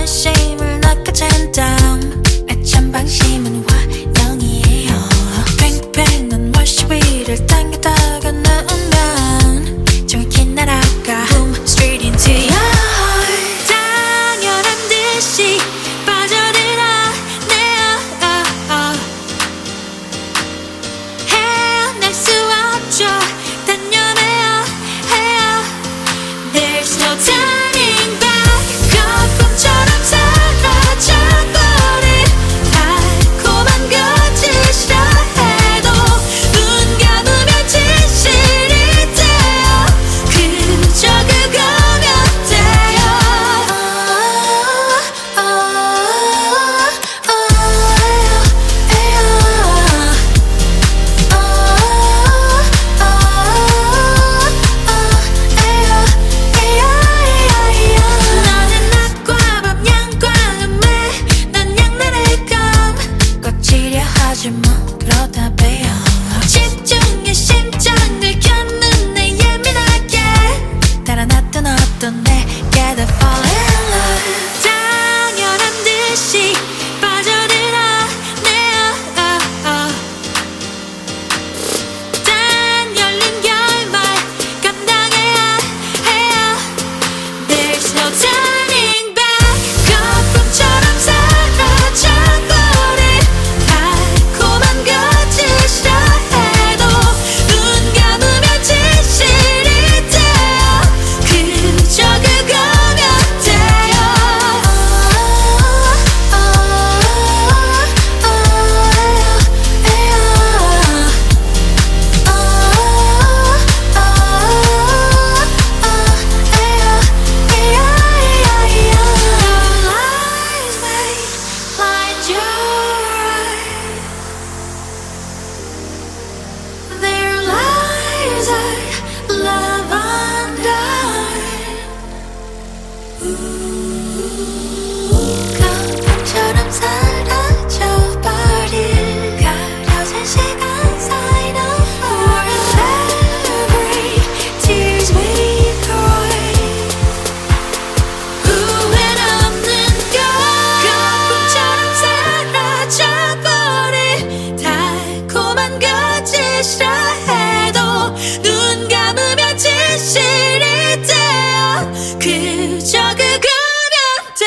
자존심을 낚아챈 다음 애찬 방심은 환영이에요. 팽팽 넌 월시 위를 당겼다가 누우면 정확히 날아가 Boom straight into your heart. 당연한 듯이 빠져들어 헤어날 수 없죠. 단연해요 해요. There's no turning back. 거품처럼 사라져버린 달콤한 거짓이라 해도 눈 감으면 진실이 돼요. 그저 그거면 돼요. 너는 낮과 밤 양과 음에 난 양날의 검 꽉 찌려 하지 뭐 그러다 배요. 집중해 심장을 켜는 내 예민하게 달아났던 어떤 내게 다 fall in love. 당연한 듯이 빠져들어 단 열린 결말 감당해야 해요. There's no turning back. 거품처럼 사라져버린 달콤한 거짓이라 해도 눈 감으면 진실이 돼요. 그저 그거면 돼요. Lies may blind your eyes. Their lies are love undone. 거품처럼 사라져버릴 가려진 시간 사이 no more every tears we cry. 후회는 없는 걸. 거품처럼 사라져버린 달콤한 거짓이라 해도 눈 감으면 진실이 돼요. 그저 그거면 돼요.